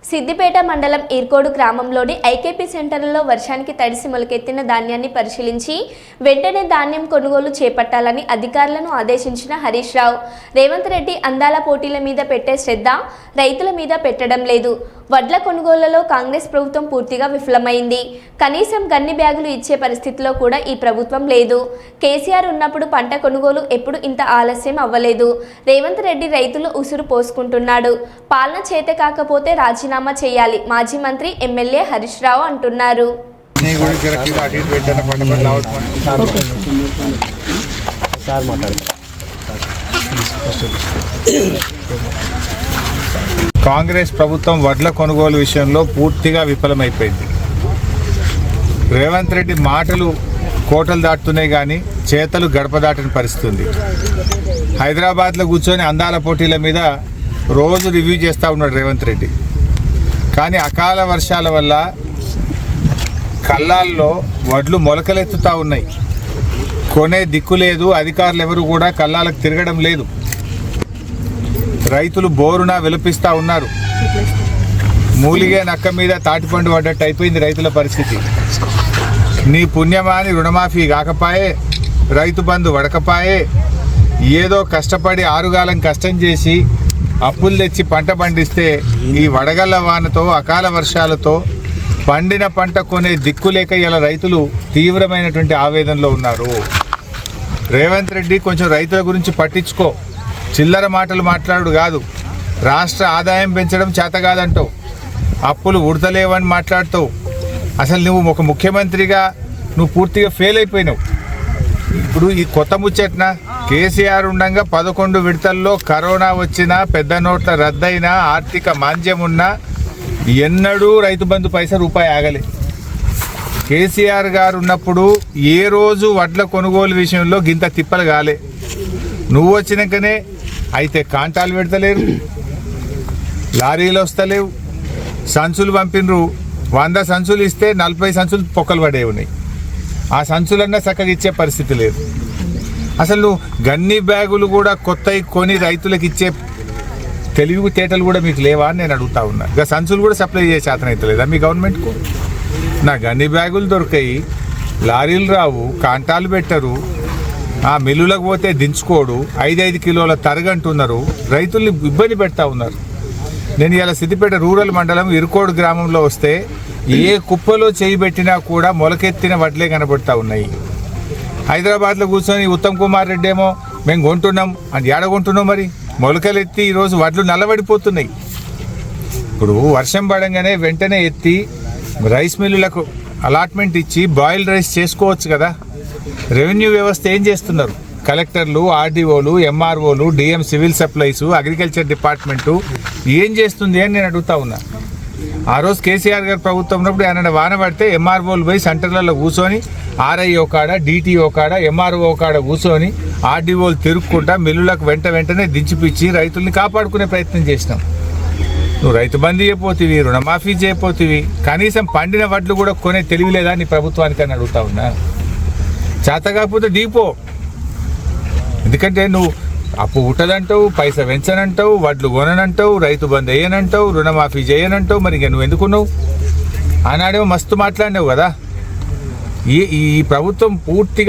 సిద్దిపేట మండలం ఈర్కోడు గ్రామంలోని ఐకేపీ సెంటర్లో వర్షానికి తడిసి మొలకెత్తిన ధాన్యాన్ని పరిశీలించి వెంటనే ధాన్యం కొనుగోలు చేపట్టాలని అధికారులను ఆదేశించిన హరీష్ రావు. రేవంత్ రెడ్డి అందాల పోటీల మీద పెట్టే శ్రద్ధ రైతుల మీద పెట్టడం లేదు. వడ్ల కొనుగోళ్లలో కాంగ్రెస్ ప్రభుత్వం పూర్తిగా విఫలమైంది. కనీసం గన్ని బ్యాగులు ఇచ్చే పరిస్థితిలో కూడా ఈ ప్రభుత్వం లేదు. కేసీఆర్ ఉన్నప్పుడు పంట కొనుగోలు ఎప్పుడు ఇంత ఆలస్యం అవ్వలేదు. రేవంత్ రెడ్డి రైతులు ఉసురు పోసుకుంటున్నాడు. పాలన చేత కాకపోతే రాజీనామా చేయాలి మాజీ మంత్రి ఎమ్మెల్యే హరీష్ రావు అంటున్నారు. కాంగ్రెస్ ప్రభుత్వం వడ్ల కొనుగోలు విషయంలో పూర్తిగా విఫలమైపోయింది. రేవంత్ రెడ్డి మాటలు కోటలు దాటుతున్నాయి కానీ చేతలు గడప దాటని పరిస్థితి ఉంది. హైదరాబాద్లో కూర్చొని అందాల పోటీల మీద రోజు రివ్యూ చేస్తూ ఉన్నాడు రేవంత్ రెడ్డి. కానీ అకాల వర్షాల వల్ల కల్లాల్లో వడ్లు మొలకలెత్తుతూ ఉన్నాయి. కొనే దిక్కు లేదు. అధికారులు ఎవరు కూడా కల్లాలకు తిరగడం లేదు. రైతులు బోరున విలపిస్తూ ఉన్నారు. మూలిగే నక్క మీద తాటిపండు పడ్డట్టు అయిపోయింది రైతుల పరిస్థితి. నీ పుణ్యమాని రుణమాఫీ కాకపాయే, రైతు బంధు వడకపాయే, ఏదో కష్టపడి ఆరుగాలం కష్టం చేసి అప్పులు తెచ్చి పంట పండిస్తే ఈ వడగళ్ల వానతో అకాల వర్షాలతో పండిన పంట కొనే దిక్కు లేక ఇలా రైతులు తీవ్రమైనటువంటి ఆవేదనలో ఉన్నారు. రేవంత్ రెడ్డి కొంచెం రైతుల గురించి పట్టించుకో. చిల్లర మాటలు మాట్లాడు కాదు. రాష్ట్ర ఆదాయం పెంచడం చేత కాదంటావు, అప్పులు ఉడతలేవని మాట్లాడుతావు. అసలు నువ్వు ఒక ముఖ్యమంత్రిగా నువ్వు పూర్తిగా ఫెయిల్ అయిపోయినావు. ఇప్పుడు ఈ కొత్త ముచ్చట్న కేసీఆర్ ఉండగా 11 విడతల్లో కరోనా వచ్చినా, పెద్ద నోట్ల రద్దయినా, ఆర్థిక మాంద్యం ఉన్నా ఎన్నడూ రైతు బంధు పైసా రూపాయి ఆగలే. కేసీఆర్ గారు ఉన్నప్పుడు ఏ రోజు వడ్ల కొనుగోలు విషయంలో గింత తిప్పలు కాలే. నువ్వు వచ్చినాకనే అయితే కాంటాలు పెడతలేరు, లారీలు వస్తలేవు, సంచులు పంపినరు. 100 సంచులు ఇస్తే 40 సంచులు పొక్కలు పడే ఉన్నాయి. ఆ సంచులన్నా చక్కగా ఇచ్చే పరిస్థితి లేదు. అసలు నువ్వు గన్ని బ్యాగులు కూడా కొత్తవి కొని రైతులకు ఇచ్చే తెలివి తేటలు కూడా మీకు లేవా అని నేను అడుగుతా ఉన్నా. ఇక సంచులు కూడా సప్లై చేసే అతను అయితే లేదా మీ గవర్నమెంట్కు? నా గన్ని బ్యాగులు దొరికాయి, లారీలు రావు, కాంటాలు పెట్టరు, ఆ మిల్లులకు పోతే దించుకోడు, 5 కిలోల తరగంటున్నారు, రైతుల్ని ఇబ్బంది పెడతా ఉన్నారు. నేను ఇలా సిద్దిపేట రూరల్ మండలం ఇరుకోడు గ్రామంలో వస్తే ఏ కుప్పలో చేయి పెట్టినా కూడా మొలకెత్తిన వడ్లే కనబడతా ఉన్నాయి. హైదరాబాద్లో కూర్చొని ఉత్తమ్ కుమార్ రెడ్డి ఏమో మేము కొంటున్నాం అని ఏడగొంటున్నాం. మరి మొలకలెత్తి ఈరోజు వడ్లు నల్లబడిపోతున్నాయి. ఇప్పుడు వర్షం పడంగానే వెంటనే ఎత్తి రైస్ మిల్లులకు అలాట్మెంట్ ఇచ్చి బాయిల్ రైస్ చేసుకోవచ్చు కదా. రెవెన్యూ వ్యవస్థ ఏం చేస్తున్నారు? కలెక్టర్లు, ఆర్డీఓలు, ఎంఆర్ఓలు, DM civil supplies, agriculture department ఏం చేస్తుంది అని నేను అడుగుతా ఉన్నా. ఆ రోజు కేసీఆర్ గారు ప్రభుత్వం ఉన్నప్పుడు ఆయన వాన పడితే ఎంఆర్ఓలు పోయి సెంటర్లలో కూర్చొని ఆర్ఐఓ కాడ, డిటిఓ కాడ, ఎంఆర్ఓ కాడ కూర్చొని ఆర్డీఓలు తిరుక్కుంటా మిల్లులకు వెంటనే దించిపిచ్చి రైతుల్ని కాపాడుకునే ప్రయత్నం చేసినాం. నువ్వు రైతు బంధు చేయపోతివి, రుణమాఫీ చేయపోతివి, కనీసం పండిన వడ్లు కూడా కొనే తెలివి లేదా నీ ప్రభుత్వానికి అని అడుగుతా ఉన్నా. చేత కాకపోతే దీపో. ఎందుకంటే నువ్వు అప్పు పుట్టదంటావు, పైసా పెంచనంటావు, వడ్లు కొననంటావు, రైతు బంధు వేయనంటావు, రుణమాఫీ చేయనంటావు. మరి ఇక నువ్వు ఎందుకున్నావు? ఆనాడేమో మస్తు మాట్లాడినావు కదా. ఈ ప్రభుత్వం పూర్తిగా